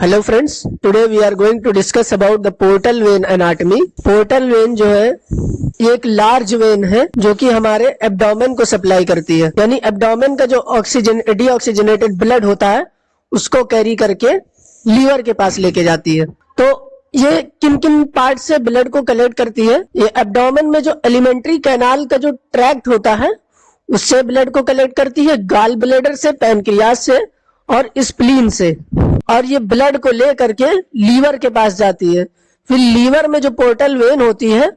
Hello friends, today we are going to discuss about the portal vein anatomy. Portal vein जो है ये एक large when है जो कि हमारे एब्डोमेन को सप्लाई करती है, यानी एब्डोमेन का जो डीऑक्सीजनेटेड ब्लड होता है उसको कैरी करके लीवर के पास लेके जाती है। तो ये किन किन पार्ट से ब्लड को कलेक्ट करती है? ये एब्डोमेन में जो एलिमेंट्री कैनाल का जो ट्रैक्ट होता है उससे ब्लड को कलेक्ट करती है, गाल ब्लैडर से, पैनक्रियास से और स्प्लीन से, और ये ब्लड को ले करके लीवर के पास जाती है। फिर लीवर में जो पोर्टल वेन होती है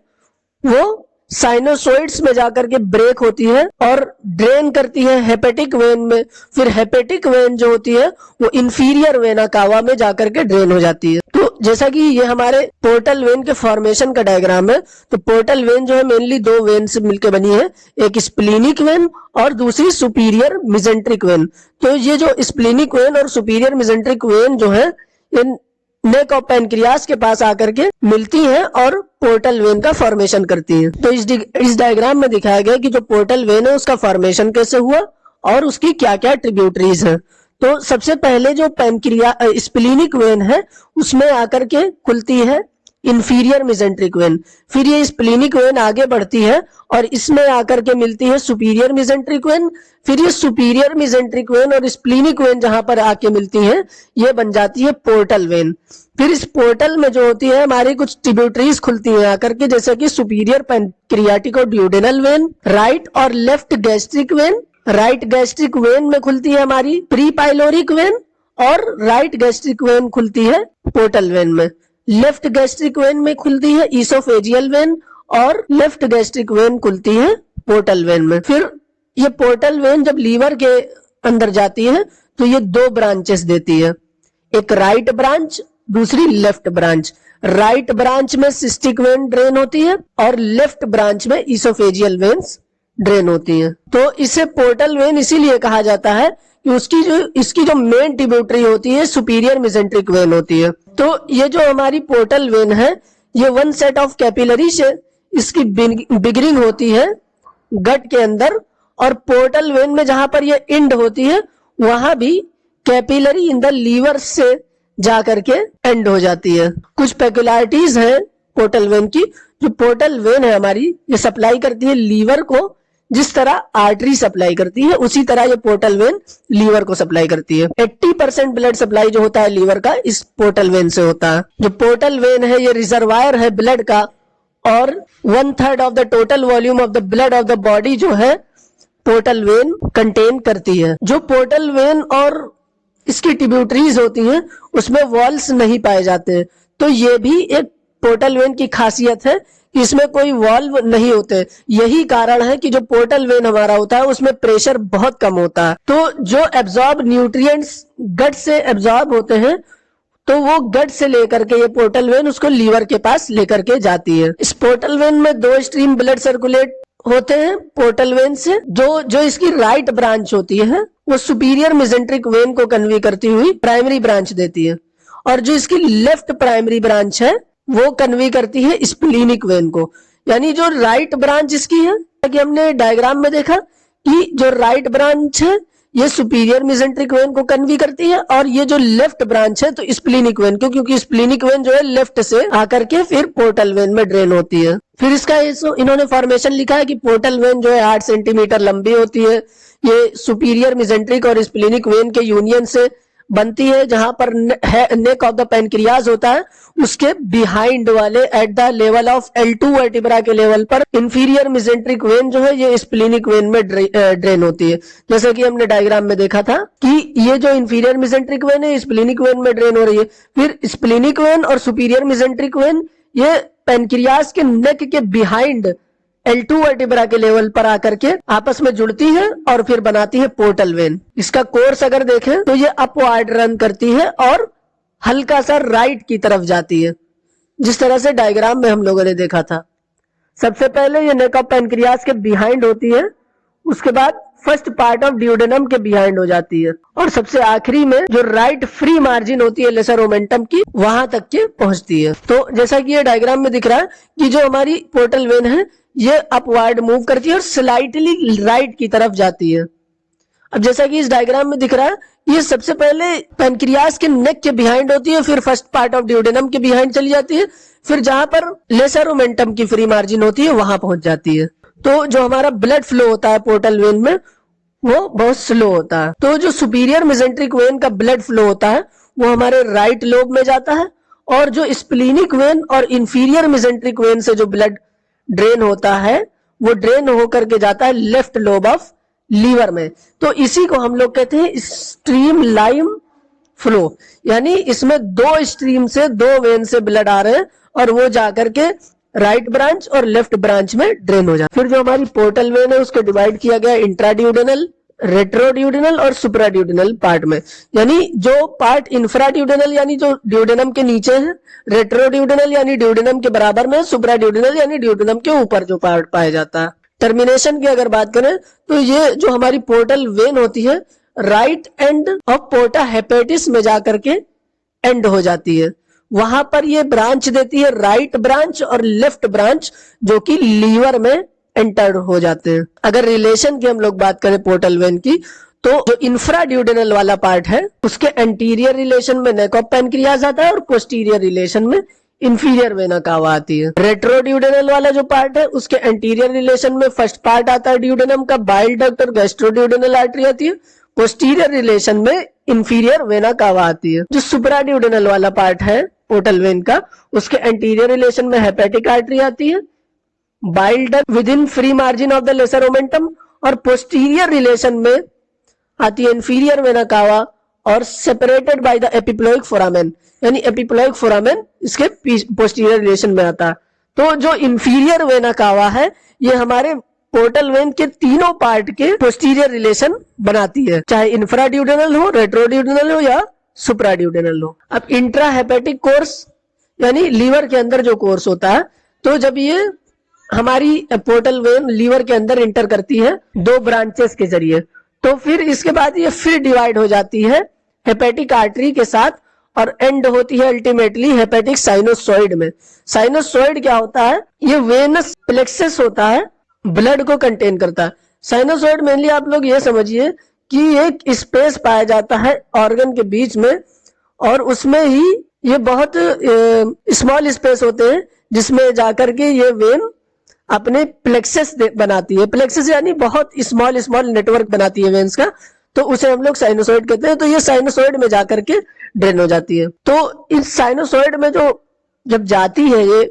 वो साइनोसोइड्स में जाकर के ब्रेक होती है और ड्रेन करती है हेपेटिक वेन में। फिर हेपेटिक वेन जो होती है वो इंफीरियर वेना कावा में जाकर के ड्रेन हो जाती है। तो जैसा कि ये हमारे पोर्टल वेन के फॉर्मेशन का डायग्राम है, तो पोर्टल वेन जो है मेनली दो वेन से मिलकर बनी है, एक स्प्लीनिक वेन और दूसरी सुपीरियर मिजेंट्रिक वेन। तो ये जो स्प्लीनिक वेन और सुपीरियर मिजेंट्रिक वेन जो है इन नेक ऑफ पैनक्रियास के पास आकर के मिलती हैं और पोर्टल वेन का फॉर्मेशन करती हैं। तो इस डायग्राम में दिखाया गया कि जो पोर्टल वेन है उसका फॉर्मेशन कैसे हुआ और उसकी क्या क्या ट्रिब्यूटरीज हैं। तो सबसे पहले जो स्प्लीनिक वेन है उसमें आकर के खुलती है इंफीरियर मिजेंट्रिक वेन। फिर ये स्प्लीनिक वेन आगे बढ़ती है और इसमें आकर के मिलती है सुपीरियर मिजेंट्रिक वेन। फिर ये सुपीरियर मिजेंट्रिक वेन और स्प्लीनिक वेन जहां पर आके मिलती है ये बन जाती है पोर्टल वेन। फिर इस पोर्टल में जो होती है हमारी कुछ ट्रिब्यूटरीज खुलती है आकर के, जैसे कि सुपीरियर पैनक्रियाटिक और ड्यूडेनल वेन, राइट और left gastric vein. Right gastric when में खुलती है हमारी प्री पाइलोरिक वेन और राइट गैस्ट्रिक वेन खुलती है पोर्टल वेन में। लेफ्ट गैस्ट्रिक वेन में खुलती है ईसोफेजियल वेन और लेफ्ट गैस्ट्रिक वेन खुलती है पोर्टल वेन में। फिर ये पोर्टल वेन जब लीवर के अंदर जाती है तो ये दो ब्रांचेस देती है, एक राइट ब्रांच, दूसरी लेफ्ट ब्रांच। राइट ब्रांच में सिस्टिक वेन ड्रेन होती है और लेफ्ट ब्रांच में ईसोफेजियल वेन्स ड्रेन होती है। तो इसे पोर्टल वेन इसीलिए कहा जाता है कि इसकी जो मेन ट्रिब्यूटरी होती है सुपीरियर मिजेंट्रिक वेन होती है। तो ये जो हमारी पोर्टल वेन है ये वन सेट ऑफ कैपिलरी से इसकी बिगिनिंग होती है गट के अंदर, और पोर्टल वेन में जहां पर ये एंड होती है वहां भी कैपिलरी इन द लीवर से जाकर के एंड हो जाती है। कुछ पेक्युलरिटीज है पोर्टल वेन की। जो पोर्टल वेन है हमारी ये सप्लाई करती है लीवर को, जिस तरह आर्टरी सप्लाई करती है उसी तरह ये पोर्टल वेन लीवर को सप्लाई करती है। 80% ब्लड सप्लाई जो होता है लीवर का इस पोर्टल वेन से होता है। जो पोर्टल वेन है ये रिजर्वायर है ब्लड का और 1/3 of the total volume of the blood of the body जो है पोर्टल वेन कंटेन करती है। जो पोर्टल वेन और इसकी ट्रिब्यूटरीज होती हैं उसमें वॉल्स नहीं पाए जाते, तो ये भी एक पोर्टल वेन की खासियत है, इसमें कोई वॉल्व नहीं होते। यही कारण है कि जो पोर्टल वेन हमारा होता है उसमें प्रेशर बहुत कम होता है। तो जो एब्जॉर्ब न्यूट्रिएंट्स गट से एब्जॉर्ब होते हैं तो वो गट से लेकर के ये पोर्टल वेन उसको लीवर के पास लेकर के जाती है। इस पोर्टल वेन में दो स्ट्रीम ब्लड सर्कुलेट होते हैं पोर्टल वेन से। जो इसकी राइट ब्रांच होती है वो सुपीरियर मिजेंट्रिक वेन को कन्वे करती हुई प्राइमरी ब्रांच देती है, और जो इसकी लेफ्ट प्राइमरी ब्रांच है वो कन्वे करती है स्प्लीनिक वेन को। यानी जो राइट ब्रांच इसकी है कि हमने डायग्राम में देखा कि जो राइट ब्रांच है ये सुपीरियर मिजेंट्रिक वेन को कन्वे करती है, और ये जो लेफ्ट ब्रांच है तो स्प्लीनिक वेन को, क्योंकि स्प्लीनिक वेन जो है लेफ्ट से आकर के फिर पोर्टल वेन में ड्रेन होती है। फिर इसका इन्होंने फॉर्मेशन लिखा है कि पोर्टल वेन जो है 8 सेंटीमीटर लंबी होती है। ये सुपीरियर मिजेंट्रिक और स्प्लीनिक वेन के यूनियन से बनती है। जहां पर नेक ऑफ द पैनक्रियाज होता है उसके बिहाइंड वाले at the level of L2 vertebra के लेवल पर इंफीरियर मिजेंट्रिक वेन जो है ये स्प्लीनिक वेन में ड्रेन होती है। जैसे कि हमने डायग्राम में देखा था कि ये जो इंफीरियर मिजेंट्रिक वेन है स्प्लीनिक वेन में ड्रेन हो रही है। फिर स्प्लीनिक वेन और सुपीरियर मिजेंट्रिक वेन ये पैनक्रियाज के नेक के बिहाइंड L2 वर्टिब्रा के लेवल पर आकर के आपस में जुड़ती है और फिर बनाती है पोर्टल वेन। इसका कोर्स अगर देखें तो ये अपवर्ड रन करती है और हल्का सा राइट की तरफ जाती है, जिस तरह से डायग्राम में हम लोगों ने देखा था। सबसे पहले ये नेक ऑफ पैनक्रियास के बिहाइंड होती है, उसके बाद फर्स्ट पार्ट ऑफ ड्यूडेनम के बिहाइंड हो जाती है, और सबसे आखिरी में जो राइट फ्री मार्जिन होती है लेसर ओमेंटम की वहां तक के पहुंचती है। तो जैसा कि ये डायग्राम में दिख रहा है कि जो हमारी पोर्टल वेन है ये अपवर्ड मूव करती है और स्लाइटली राइट की तरफ जाती है। अब जैसा कि इस डायग्राम में दिख रहा है, ये सबसे पहले पैनक्रियास के नेक के बिहाइंड होती है, फिर फर्स्ट पार्ट ऑफ ड्यूडेनम के बिहाइंड चली जाती है, फिर जहां पर लेसर ओमेंटम की फ्री मार्जिन होती है वहां पहुंच जाती है। तो जो हमारा ब्लड फ्लो होता है पोर्टल वेन में वो बहुत स्लो होता है। तो जो सुपीरियर मेसेंट्रिक वेन का ब्लड फ्लो होता है वो हमारे राइट लोब में जाता है, और जो स्प्लीनिक वेन और इंफीरियर मेसेंट्रिक वेन से जो ब्लड ड्रेन होता है वो ड्रेन होकर के जाता है लेफ्ट लोब ऑफ लीवर में। तो इसी को हम लोग कहते हैं स्ट्रीम लाइन फ्लो, यानी इसमें दो स्ट्रीम से, दो वेन से ब्लड आ रहे हैं और वो जाकर के राइट ब्रांच और लेफ्ट ब्रांच में ड्रेन हो जाता है। फिर जो हमारी पोर्टल वेन है उसको डिवाइड किया गया इंट्राड्यूडेनल, रेट्रोड्यूडेनल और सुप्राड्यूडेनल पार्ट में। यानी जो पार्ट इंफ्राड्यूडेनल यानी जो ड्यूडेनम के नीचे है, रेट्रोड्यूडेनल यानी ड्यूडेनम के बराबर में, सुप्राड्यूडेनल यानी ड्यूडेनम के ऊपर जो पार्ट पाया जाता है। टर्मिनेशन की अगर बात करें तो ये जो हमारी पोर्टल वेन होती है राइट एंड ऑफ पोर्टा हेपेटिस में जाकर के एंड हो जाती है। वहां पर ये ब्रांच देती है राइट ब्रांच और लेफ्ट ब्रांच जो कि लीवर में एंटर हो जाते हैं। अगर रिलेशन की हम लोग बात करें पोर्टल वेन की, तो जो इंफ्राड्यूडेनल वाला पार्ट है उसके एंटीरियर रिलेशन में नेक ऑफ पैनक्रियाज आता है और पोस्टीरियर रिलेशन में इंफीरियर वेना कावा आती है। रेट्रोड्यूडेनल वाला जो पार्ट है उसके एंटीरियर रिलेशन में फर्स्ट पार्ट आता है ड्यूडेनम का, बाइल डक्ट और गैस्ट्रोड्यूडेनल आर्टरी आती है। पोस्टीरियर रिलेशन में इंफीरियर वेना कावा आती है। जो सुप्राड्यूडेनल वाला पार्ट है पोर्टल वेन का उसके एंटीरियर रिलेशन में हेपेटिक आर्टरी आती है, bile duct with in free margin of the lesser omentum, और पोस्टीरियर रिलेशन में आती है इंफीरियर वेना कावा और separated by the epiploic foramen, यानी एपिप्लोइक फोरामेन इसके पोस्टीरियर रिलेशन में आता है। तो जो इंफीरियर वेना कावा है ये हमारे पोर्टल वेन के तीनों पार्ट के पोस्टीरियर रिलेशन बनाती है, चाहे इंफ्राड्यूडेनल हो, रेट्रोड्यूडेनल हो या सुप्राड्यूडेनल हो। अब इंट्रा हेपेटिक कोर्स यानी लीवर के अंदर जो कोर्स होता है, तो जब ये हमारी पोर्टल वेन लीवर के अंदर इंटर करती है दो ब्रांचेस के जरिए, तो फिर इसके बाद ये फिर डिवाइड हो जाती है हेपेटिक आर्टरी के साथ और एंड होती है अल्टीमेटली हेपेटिक साइनोसॉइड में। साइनोसॉइड क्या होता है? ये वेनस प्लेक्सस होता है, ब्लड को कंटेन करता है। साइनोसॉइड मेनली आप लोग ये समझिए कि एक स्पेस पाया जाता है ऑर्गन के बीच में, और उसमें ही ये बहुत स्मॉल स्पेस होते हैं जिसमें जाकर के ये वेन अपने प्लेक्सस बनाती है। प्लेक्सस यानी बहुत स्मॉल स्मॉल नेटवर्क बनाती है वेन्स का, तो उसे हम लोग साइनोसॉइड कहते हैं। तो ये साइनोसॉइड में जाकर के ड्रेन हो जाती है। तो इस साइनोसॉइड में जो जब जाती है ये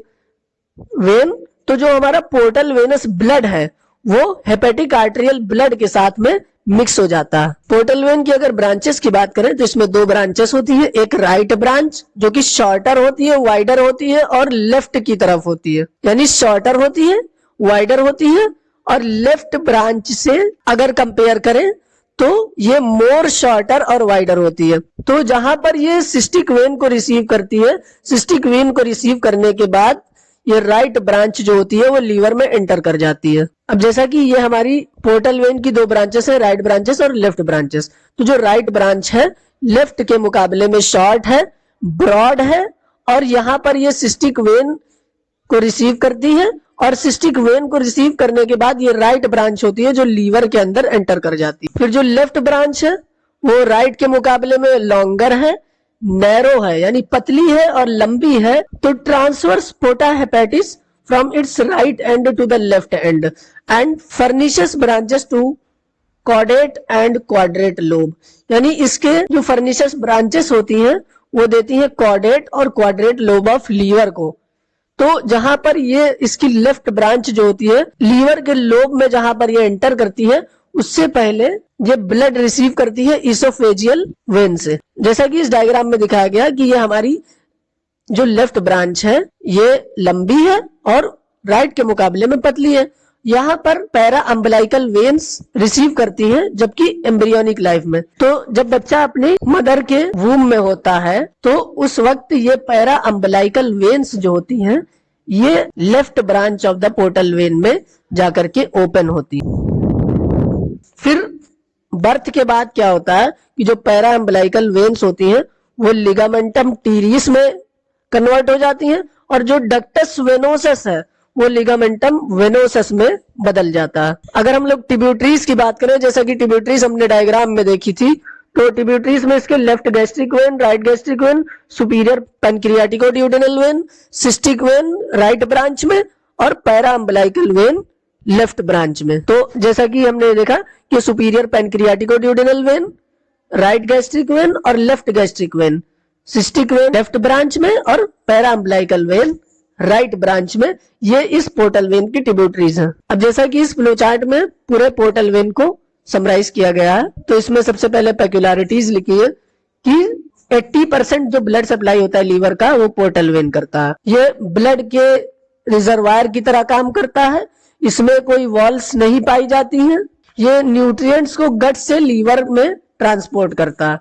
वेन, तो जो हमारा पोर्टल वेनस ब्लड है वो हेपेटिक आर्टेरियल ब्लड के साथ में मिक्स हो जाता है। पोर्टल वेन की अगर ब्रांचेस की बात करें तो इसमें दो ब्रांचेस होती है, एक राइट ब्रांच जो कि शॉर्टर होती है, वाइडर होती है और लेफ्ट की तरफ होती है, यानी शॉर्टर होती है, वाइडर होती है, और लेफ्ट ब्रांच से अगर कंपेयर करें तो ये मोर शॉर्टर और वाइडर होती है। तो जहां पर ये सिस्टिक वेन को रिसीव करती है, सिस्टिक वेन को रिसीव करने के बाद ये राइट ब्रांच जो होती है वो लीवर में एंटर कर जाती है। अब जैसा कि ये हमारी पोर्टल वेन की दो ब्रांचेस है, राइट ब्रांचेस और लेफ्ट ब्रांचेस। तो जो राइट ब्रांच है लेफ्ट के मुकाबले में शॉर्ट है, ब्रॉड है, और यहाँ पर ये सिस्टिक वेन को रिसीव करती है, और सिस्टिक वेन को रिसीव करने के बाद ये राइट ब्रांच होती है जो लीवर के अंदर एंटर कर जाती है। फिर जो लेफ्ट ब्रांच है वो राइट के मुकाबले में लॉन्गर है, नैरो है यानी पतली है और लंबी है। तो transverse porta hepatis from its right end to the left end and furnishes branches to caudate and quadrate lobe, यानी इसके जो फर्निशेस ब्रांचेस होती हैं वो देती हैं कॉर्डेट और क्वाड्रेट लोब ऑफ लीवर को। तो जहां पर ये इसकी लेफ्ट ब्रांच जो होती है लीवर के लोब में जहां पर ये एंटर करती है उससे पहले ये ब्लड रिसीव करती है इसोफेजियल वेन से। जैसा कि इस डायग्राम में दिखाया गया कि ये हमारी जो लेफ्ट ब्रांच है ये लंबी है और राइट के मुकाबले में पतली है। यहाँ पर पैरा अम्बलाइकल वेन्स रिसीव करती हैं, जबकि एम्ब्रियोनिक लाइफ में, तो जब बच्चा अपनी मदर के वूम में होता है तो उस वक्त ये पैरा अम्बलाइकल वेन्स जो होती हैं ये left branch of the portal when में जाकर के ओपन होती है। फिर बर्थ के बाद क्या होता है कि जो पैरा अम्बलाइकल वेन्स होती हैं वो लिगामेंटम टीरियस में कन्वर्ट हो जाती हैं, और जो डक्टस वेनोसस है वो लिगामेंटम वेनोसस में बदल जाता है। अगर हम लोग ट्रिब्यूटरीज की बात करें, जैसा कि ट्रिब्यूटरीज हमने डायग्राम में देखी थी, तो ट्रिब्यूटरीज में इसके left gastric vein, right gastric vein, superior pancreaticoduodenal vein, cystic vein right branch में और para umbilical vein left branch में। तो जैसा कि हमने देखा कि superior pancreaticoduodenal vein, right gastric vein और left gastric vein, cystic vein left branch में और para umbilical vein right branch में, ये इस पोर्टल वेन की ट्रिब्यूटरीज हैं। अब जैसा कि इस फ्लो चार्ट में पूरे पोर्टल वेन को समराइज किया गया है, तो इसमें सबसे पहले पेक्युलरिटीज लिखी है कि 80% जो ब्लड सप्लाई होता है लीवर का वो पोर्टल वेन करता है। ये ब्लड के रिजर्वायर की तरह काम करता है, इसमें कोई वॉल्स नहीं पाई जाती हैं। ये न्यूट्रिएंट्स को गट से लीवर में ट्रांसपोर्ट करता है।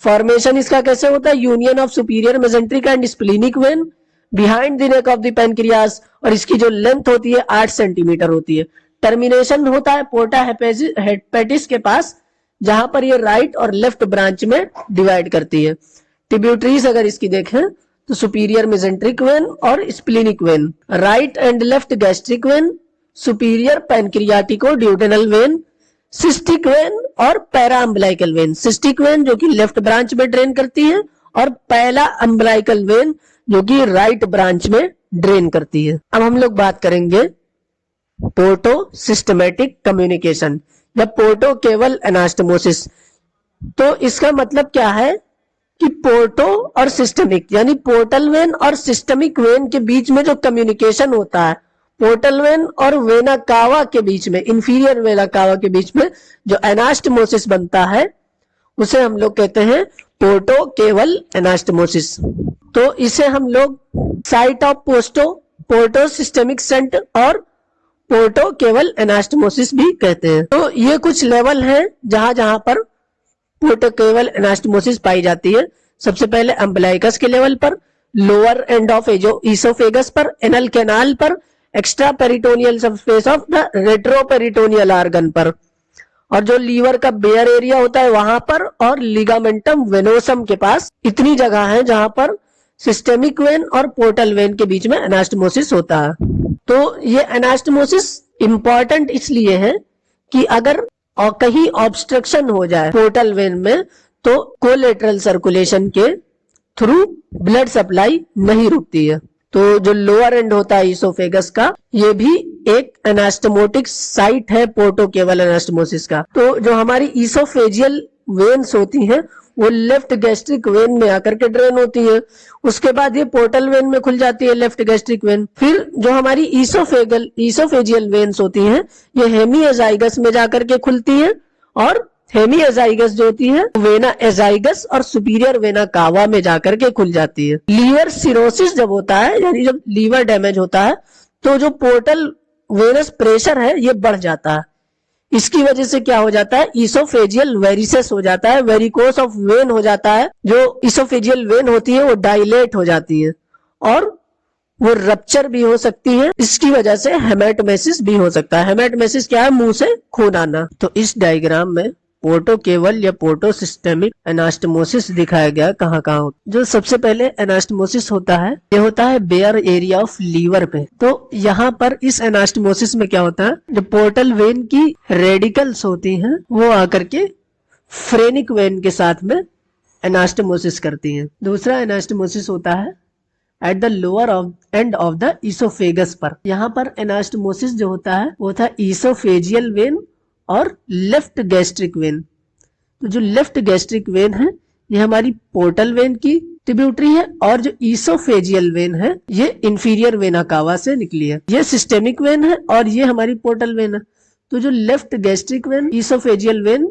फॉर्मेशन इसका कैसे होता है? Union of superior mesenteric and splenic when behind the neck of the pancreas, और इसकी जो लेंथ होती है 8 सेंटीमीटर होती है। टर्मिनेशन होता है पोर्टा हेपेटिस के पास, जहां पर ये राइट और लेफ्ट ब्रांच में डिवाइड करती है। ट्रिब्यूटरीज अगर इसकी देखें तो सुपीरियर मेसेंट्रिक वेन और splenic vein, right and left gastric vein, superior pancreaticoduodenal vein, cystic vein और para umbilical vein. Cystic vein जो कि लेफ्ट ब्रांच में ड्रेन करती है और पैरा अम्बिलाइकल वेन जो कि राइट ब्रांच में ड्रेन करती है। अब हम लोग बात करेंगे पोर्टो सिस्टमेटिक कम्युनिकेशन या पोर्टो केवल एनास्टमोसिस। तो इसका मतलब क्या है कि पोर्टो और सिस्टमिक यानी पोर्टल वेन और सिस्टमिक वेन के बीच में जो कम्युनिकेशन होता है, पोर्टल वेन और वेना कावा के बीच में, इंफीरियर वेना कावा के बीच में जो एनास्टमोसिस बनता है उसे हम लोग कहते हैं पोर्टो केवल एनास्टमोसिस। तो इसे हम लोग साइट ऑफ पोर्टो सिस्टमिक सेंट और पोर्टो केवल एनास्टमोसिस भी कहते हैं। तो ये कुछ लेवल हैं जहां जहां पर पोर्टो केवल एनास्टमोसिस पाई जाती है। सबसे पहले अम्बिलाइकस के लेवल पर, लोअर एंड ऑफ ईसोफेगस पर, एनल कैनाल पर, extra peritoneal subspace of the retroperitoneal organ पर, और जो लीवर का बेयर एरिया होता है वहां पर, और लिगामेंटम वेनोसम के पास। इतनी जगह है जहां पर सिस्टेमिक वेन और पोर्टल वेन के बीच में एनास्टमोसिस होता है। तो ये एनास्टमोसिस इंपॉर्टेंट इसलिए है कि अगर कहीं ऑब्स्ट्रक्शन हो जाए पोर्टल वेन में तो कोलेटरल सर्कुलेशन के थ्रू ब्लड सप्लाई नहीं रुकती है। तो जो लोअर एंड होता है ईसोफेगस का, ये भी एक एनास्टमोटिक साइट है पोर्टो केवल एनास्टमोसिस का। तो जो हमारी ईसोफेजियल वेन्स होती हैं वो लेफ्ट गैस्ट्रिक वेन में आकर के ड्रेन होती है, उसके बाद ये पोर्टल वेन में खुल जाती है लेफ्ट गैस्ट्रिक वेन। फिर जो हमारी ईसोफेजियल वेन्स होती हैं ये हेमीएजाइगस में जाकर के खुलती है, और हेमीएजाइगस जो होती है वेना एजाइगस और सुपीरियर वेना कावा में जाकर के खुल जाती है। लीवर सिरोसिस जब होता है यानी जब लीवर डैमेज होता है तो जो पोर्टल वेनस प्रेशर है ये बढ़ जाता है। इसकी वजह से क्या हो जाता है? ईसोफेजियल वेरिसेस हो जाता है, वेरिकोस ऑफ वेन हो जाता है। जो ईसोफेजियल वेन होती है वो डायलेट हो जाती है और वो रप्चर भी हो सकती है। इसकी वजह से हेमेटोमेसिस भी हो सकता है। हेमेटोमेसिस क्या है? मुंह से खून आना। तो इस डायग्राम में पोर्टो केवल या पोर्टो सिस्टेमिक एनास्टमोसिस दिखाया गया कहाँ कहाँ होता है। जो सबसे पहले एनास्टमोसिस होता है ये होता है बेयर एरिया ऑफ लीवर पे। तो यहाँ पर इस एनास्टमोसिस में क्या होता है, जो पोर्टल वेन की रेडिकल्स होती हैं वो आकर के फ्रेनिक वेन के साथ में एनास्टमोसिस करती हैं। दूसरा एनास्टमोसिस होता है at the lower end of the oesophagus पर। यहाँ पर एनास्टमोसिस जो होता है वो था ईसोफेजियल वेन और लेफ्ट गैस्ट्रिक वेन। तो जो लेफ्ट गैस्ट्रिक वेन है ये हमारी पोर्टल वेन की ट्रिब्यूटरी है, और जो ईसोफेजियल वेन है ये इंफीरियर वेना कावा से निकली है। ये सिस्टेमिक वेन है और ये हमारी पोर्टल वेन है। तो जो left gastric when oesophageal when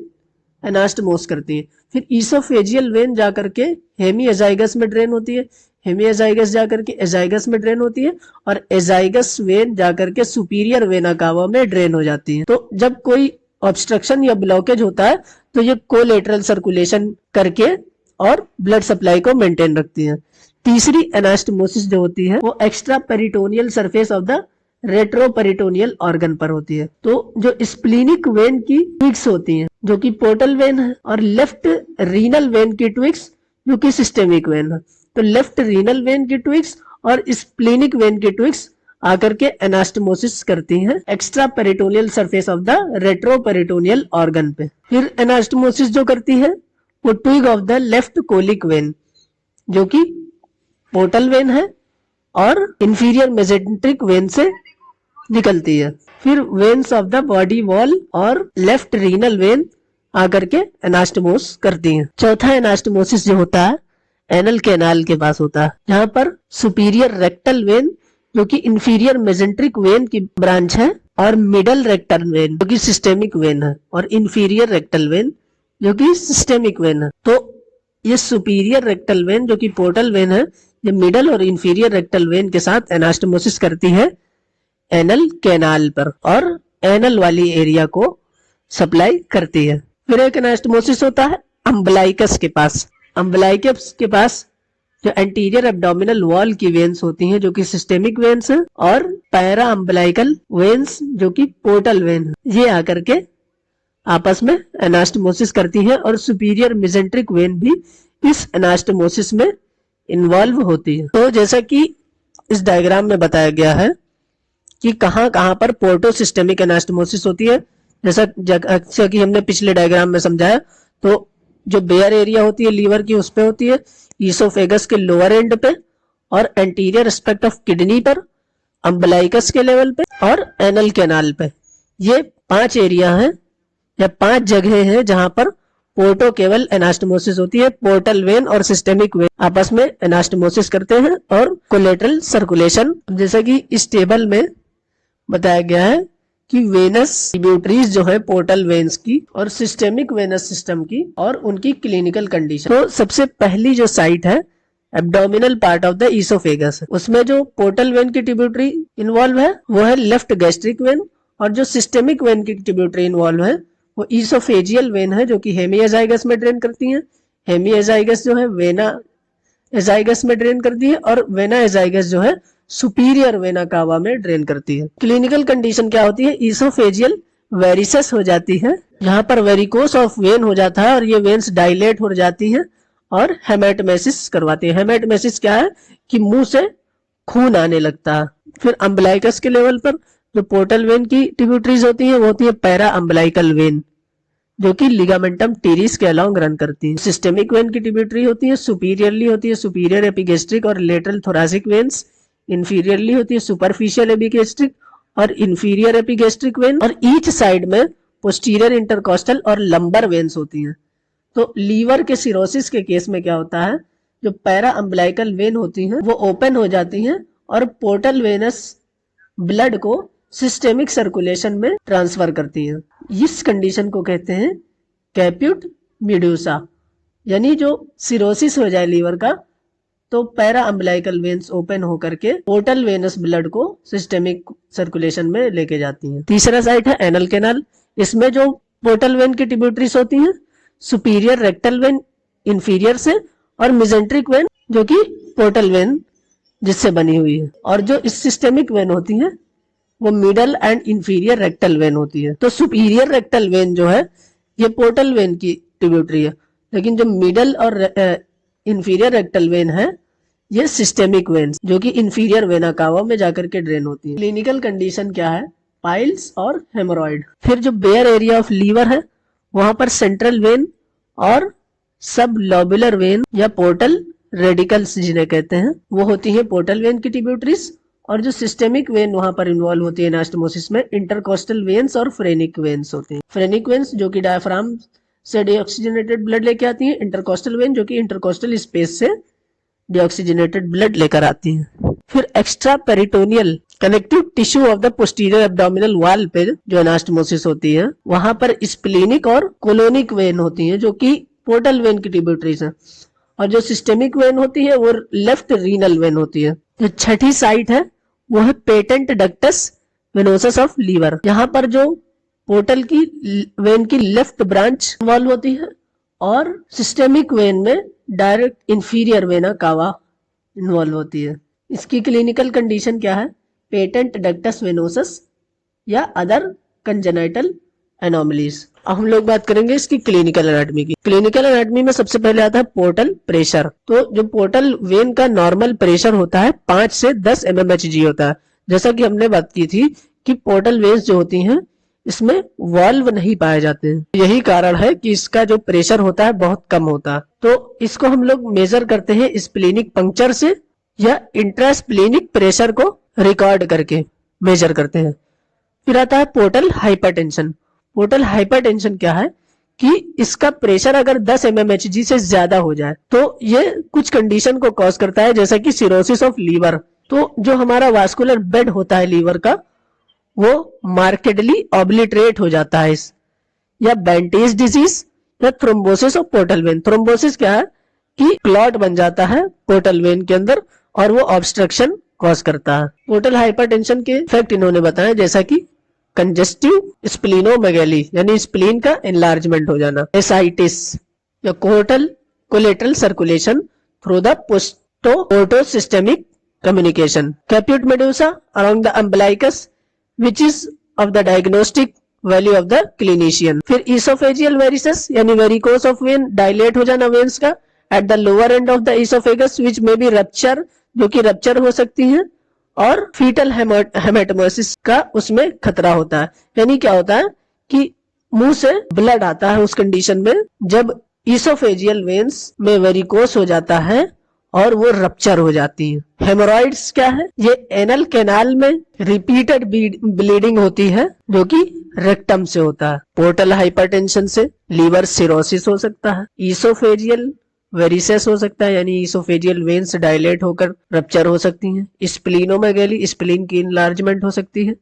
anastomoses करती है, फिर ईसोफेजियल वेन जाकर के हेमीएजाइगस में ड्रेन होती है, हेमीएजाइगस जाकर के एजाइगस में ड्रेन होती है, और एजाइगस वेन जाकर के सुपीरियर वेना कावा में ड्रेन हो जाती है। तो जब कोई ऑब्स्ट्रक्शन या ब्लॉकेज होता है तो ये कोलेटरल सर्कुलेशन करके और ब्लड सप्लाई को मेंटेन रखती है। तीसरी एनास्टमोसिस जो होती है वो extra peritoneal surface of the retroperitoneal organ पर होती है। तो जो स्प्लीनिक वेन की ट्विक्स होती हैं जो कि पोर्टल वेन है, और लेफ्ट रीनल वेन की ट्विक्स जो कि सिस्टेमिक वेन है। तो लेफ्ट रीनल वेन की ट्विक्स और स्प्लीनिक वेन की ट्विक्स आकर के एनास्टमोसिस करती हैं extra peritoneal surface of the retroperitoneal organ पे। फिर एनास्टमोसिस जो करती है वो twig of the left colic vein, जो कि पोर्टल वेन है और इंफीरियर मेसेंट्रिक वेन से निकलती है। फिर veins of the body wall और लेफ्ट रीनल वेन आकर के एनास्टमोस करती हैं। चौथा एनास्टमोसिस जो होता है एनल कैनाल के पास होता है, जहां पर सुपीरियर रेक्टल वेन जो कि इंफीरियर मेसेंट्रिक वेन की ब्रांच है और मिडल रेक्टल वेन जो कि सिस्टेमिक वेन है और इंफीरियर रेक्टल वेन जो कि सिस्टेमिक वेन है। तो ये सुपीरियर रेक्टल वेन जो कि पोर्टल वेन है, ये मिडल और इंफीरियर रेक्टल वेन के साथ एनास्टमोसिस करती है एनल कैनाल पर और एनल वाली एरिया को सप्लाई करती है। फिर एक एनास्टमोसिस होता है अम्बलाइकस के पास। अम्बलाइकस के पास जो एंटीरियर एब्डोमिनल वॉल की वेन्स होती हैं जो कि सिस्टेमिक वेन्स हैं और पैरा अम्बलाइकल वेन्स जो कि पोर्टल वेन है, ये आकर के आपस में एनास्टमोसिस करती हैं और सुपीरियर मेसेंट्रिक वेन भी इस एनास्टमोसिस में इन्वॉल्व होती है। तो जैसा कि इस डायग्राम में बताया गया है कि कहां कहां पर पोर्टोसिस्टेमिक एनास्टमोसिस होती है, जैसा कि हमने पिछले डायग्राम में समझाया, तो जो बेयर एरिया होती है लीवर की उस पे होती है, ईसोफेगस के लोअर एंड पे और एंटीरियर एस्पेक्ट ऑफ किडनी पर, अम्बलाइकस के लेवल पे और एनल कैनाल पे। ये 5 एरिया हैं या 5 जगह हैं जहां पर पोर्टो केवल एनास्टमोसिस होती है। पोर्टल वेन और सिस्टेमिक वेन आपस में एनास्टमोसिस करते हैं और कोलेटरल सर्कुलेशन, जैसा कि इस टेबल में बताया गया है कि वेनस ट्रिब्यूटरीज जो है पोर्टल वेन्स की और सिस्टेमिक वेनस सिस्टम की और उनकी क्लिनिकल कंडीशन। तो सबसे पहली जो साइट है abdominal part of the oesophagus, उसमें जो पोर्टल वेन की ट्रिब्यूटरी इन्वॉल्व है वो है लेफ्ट गैस्ट्रिक वेन, और जो सिस्टेमिक वेन की ट्रिब्यूटरी इन्वॉल्व है वो ईसोफेजियल वेन है जो कि हेमीएजाइगस में ड्रेन करती है। हेमीएजाइगस जो है वेना एजाइगस में ड्रेन करती है और वेना एजाइगस जो है सुपीरियर वेना कावा में ड्रेन करती है। क्लिनिकल कंडीशन क्या होती है? ईसोफेजियल वेरिसेस हो जाती है, जहां पर वेरिकोस ऑफ वेन हो जाता है और ये वेन्स डायलेट हो जाती हैं और हेमेटमेसिस करवाती है। हेमेटमेसिस क्या है कि मुंह से खून आने लगता है। फिर अम्बलाइकस के लेवल पर जो पोर्टल वेन की ट्रिब्यूटरीज होती है वो होती है पैरा अम्बलाइकल वेन जो कि लिगामेंटम टीरिस के अलोंग रन करती है। सिस्टेमिक वेन की ट्रिब्यूटरी होती है सुपीरियरली होती है सुपीरियर एपिगेस्ट्रिक और लेटरल थोरासिक वेन्स, इंफीरियरली होती है सुपरफिशियल एपिगेस्ट्रिक और इंफीरियर एपिगेस्ट्रिक वेन, और ईच साइड में पोस्टीरियर इंटरकोस्टल और लंबर वेन्स होती हैं। तो लीवर के सिरोसिस के केस में क्या होता है, जो पैरा अम्बलाइकल वेन होती हैं वो ओपन हो जाती हैं और पोर्टल वेनस ब्लड को सिस्टेमिक सर्कुलेशन में ट्रांसफर करती हैं। इस कंडीशन को कहते हैं कैप्यूट मीडुसा, यानी जो सिरोसिस हो जाए लीवर का तो पैरा अम्बलाइकल वेन्स ओपन होकर के पोर्टल वेनस ब्लड को सिस्टेमिक सर्कुलेशन में लेके जाती हैं। तीसरा साइट है एनल कैनाल। इसमें जो पोर्टल वेन की ट्रिब्यूटरीज होती हैं सुपीरियर रेक्टल वेन इंफीरियर से और मेसेंट्रिक वेन जो कि पोर्टल वेन जिससे बनी हुई है, और जो इस सिस्टेमिक वेन होती है वो middle and inferior rectal vein होती है। तो सुपीरियर रेक्टल वेन जो है ये पोर्टल वेन की ट्रिब्यूटरी है, लेकिन जो मिडल और इंफीरियर रेक्टल वेन है ये सिस्टेमिक वेन जो कि इंफीरियर वेना कावा में जाकर के ड्रेन होती है। क्लिनिकल कंडीशन क्या है? पाइल्स और हेमोरॉइड। फिर जो बेयर एरिया ऑफ लीवर है वहां पर सेंट्रल वेन और सब लोबुलर वेन या पोर्टल रेडिकल्स जिन्हें कहते हैं वो होती है पोर्टल वेन की ट्रिब्यूटरीज, और जो सिस्टेमिक वेन वहां पर इन्वॉल्व होती है एनास्टमोसिस में इंटरकोस्टल वेन्स और फ्रेनिक वेन्स होती हैं। फ्रेनिक वेन्स जो कि डायफ्राम से डीऑक्सीजनेटेड ब्लड लेके आती है, इंटरकोस्टल वेन जो कि इंटरकोस्टल स्पेस से डीऑक्सीजनेटेड ब्लड लेकर आती है। फिर extra peritoneal connective tissue of the posterior abdominal wall पे जो एनास्टमोसिस होती है वहां पर स्प्लीनिक और कोलोनिक वेन होती है जो कि पोर्टल वेन की ट्रिब्यूटरीज है, और जो सिस्टेमिक वेन होती है वो लेफ्ट रीनल वेन होती है। जो छठी साइट है वो है patent ductus venosus of liver. यहाँ पर जो पोर्टल की वेन की लेफ्ट ब्रांच इन्वॉल्व होती है और सिस्टेमिक वेन में direct inferior vena cava involve होती है। इसकी क्लिनिकल कंडीशन क्या है? पेटेंट डक्टस वेनोसस या अदर कंजेनाइटल एनोमलीज। अब हम लोग बात करेंगे इसकी क्लिनिकल एनाटॉमी की। क्लिनिकल एनाटॉमी में सबसे पहले आता है पोर्टल प्रेशर। तो जो पोर्टल वेन का नॉर्मल प्रेशर होता है 5 से 10 mmHg होता है, जैसा कि हमने बात की थी कि पोर्टल वेन्स जो होती हैं इसमें वाल्व नहीं पाए जाते हैं, यही कारण है कि इसका जो प्रेशर होता है बहुत कम होता है। तो इसको हम लोग मेजर करते हैं स्प्लेनिक पंक्चर से या इंट्रास्प्लेनिक प्रेशर को रिकॉर्ड करके मेजर करते हैं। फिर आता है पोर्टल हाइपरटेंशन। पोर्टल हाइपरटेंशन क्या है कि इसका प्रेशर अगर 10 mmHg से ज्यादा हो जाए तो ये कुछ कंडीशन को कॉज करता है, जैसा कि सिरोसिस ऑफ लीवर। तो जो हमारा वास्कुलर बेड होता है लीवर का वो मार्केडली ऑब्लिटरेट हो जाता है इस, या बेंटीज डिजीज या thrombosis of portal vein. Thrombosis क्या है कि क्लॉट बन जाता है पोर्टल वेन के अंदर और वो ऑब्स्ट्रक्शन कॉज करता है। पोर्टल हाइपरटेंशन के इफेक्ट इन्होंने बताया, जैसा कि कंजेस्टिव स्प्लीनोमेगैली यानी स्प्लीन का एनलार्जमेंट हो जाना, एसाइटिस या collateral circulation through the portosystemic communication, caput medusa around the umbilicus which is of the diagnostic value of the clinician। फिर esophageal varices यानी varicose of vein, dilate हो जाना veins का at the lower end of the esophagus which may be rupture, जो कि rupture हो सकती है, और fetal hematemesis का उसमें खतरा होता है। यानी क्या होता है कि मुंह से ब्लड आता है उस कंडीशन में जब esophageal veins में वेरिकोस हो जाता है और वो रप्चर हो जाती है। हेमोरॉइड्स क्या है, ये एनल कैनाल में रिपीटेड ब्लीडिंग होती है जो कि रेक्टम से होता है। पोर्टल हाइपरटेंशन से लीवर सिरोसिस हो सकता है, ईसोफेजियल वेरिसेस हो सकता है यानी ईसोफेजियल वेन्स डायलेट होकर रप्चर हो सकती हैं, स्प्लीनोमेगैली स्प्लीन की इनलार्जमेंट हो सकती है,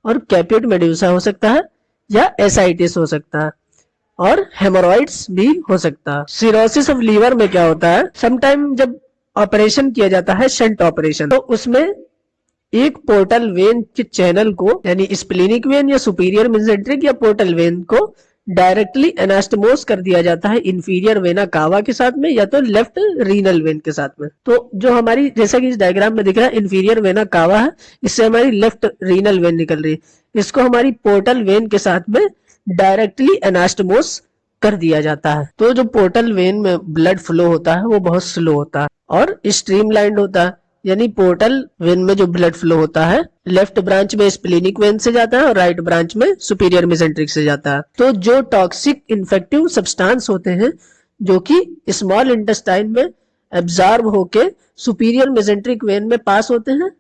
और कैप्यूट मेड्यूसा हो सकता है या एसाइटिस हो सकता है, और हेमोरॉइड्स भी हो सकता है। सिरोसिस ऑफ लीवर में क्या होता है, समटाइम जब ऑपरेशन किया जाता है शंट ऑपरेशन, तो उसमें एक पोर्टल वेन के चैनल को यानी स्प्लीनिक वेन या सुपीरियर मेसेंट्रिक या पोर्टल वेन को डायरेक्टली एनास्टमोस कर दिया जाता है इंफीरियर वेना कावा के साथ में या तो लेफ्ट रीनल वेन के साथ में। तो जो हमारी जैसा कि इस डायग्राम में दिख रहा है इंफीरियर वेना कावा है, इससे हमारी लेफ्ट रीनल वेन निकल रही है, इसको हमारी पोर्टल वेन के साथ में डायरेक्टली एनास्टमोस कर दिया जाता है। तो जो पोर्टल वेन में ब्लड फ्लो होता है वो बहुत स्लो होता है और स्ट्रीमलाइंड होता है, यानी पोर्टल वेन में जो ब्लड फ्लो होता है लेफ्ट ब्रांच में स्प्लेनिक वेन से जाता है और राइट ब्रांच में सुपीरियर मेसेंट्रिक से जाता है। तो जो टॉक्सिक इन्फेक्टिव सब्सटेंस होते हैं जो कि स्मॉल इंटेस्टाइन में एब्जॉर्ब होके सुपीरियर मेसेंट्रिक वेन में पास होते हैं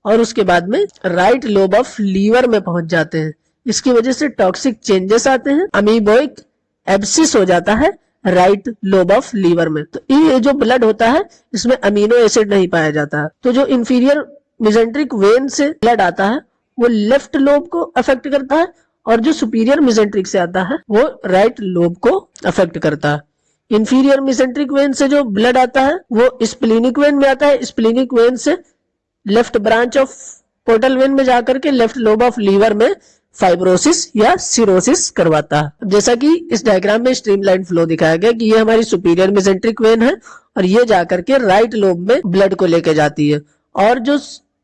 और उसके बाद में राइट लोब ऑफ लीवर में पहुंच जाते हैं, इसकी वजह से टॉक्सिक चेंजेस आते हैं, अमीबोइक एब्सिस हो जाता है राइट लोब ऑफ लीवर में। तो ये जो ब्लड होता है इसमें अमीनो एसिड नहीं पाया जाता है। तो जो इंफीरियर मेसेंट्रिक वेन से ब्लड आता है वो लेफ्ट लोब को अफेक्ट करता है और जो सुपीरियर मेसेंट्रिक से आता है वो राइट लोब को अफेक्ट करता है। इंफीरियर मेसेंट्रिक वेन से जो ब्लड आता है वो स्प्लीनिक वेन में आता है, स्प्लीनिक वेन से left branch of portal vein में जाकर के लेफ्ट लोब ऑफ लीवर में फाइब्रोसिस या सिरोसिस करवाता है। जैसा कि इस डायग्राम में स्ट्रीमलाइन फ्लो दिखाया गया कि ये हमारी सुपीरियर मेसेंट्रिक वेन है और ये जाकर के राइट लोब में ब्लड को लेके जाती है, और जो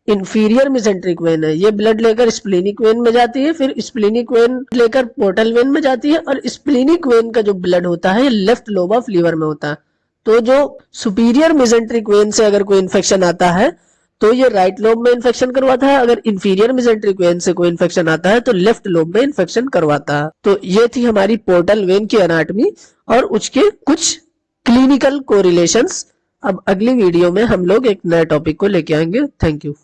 इंफीरियर मेसेंट्रिक वेन है ये ब्लड लेकर स्प्लीनिक वेन में जाती है, फिर स्प्लीनिक वेन लेकर पोर्टल वेन में जाती है, और स्प्लीनिक वेन का जो ब्लड होता है लेफ्ट लोब ऑफ लीवर में होता है। तो जो सुपीरियर मेसेंट्रिक वेन से अगर कोई इन्फेक्शन आता है तो ये राइट लोब में इन्फेक्शन करवाता है, अगर इंफीरियर मेसेंट्रिक वेन से कोई इन्फेक्शन आता है तो लेफ्ट लोब में इन्फेक्शन करवाता है। तो ये थी हमारी पोर्टल वेन की एनाटॉमी और उसके कुछ क्लिनिकल कोरिलेशंस। अब अगली वीडियो में हम लोग एक नए टॉपिक को लेके आएंगे। Thank you.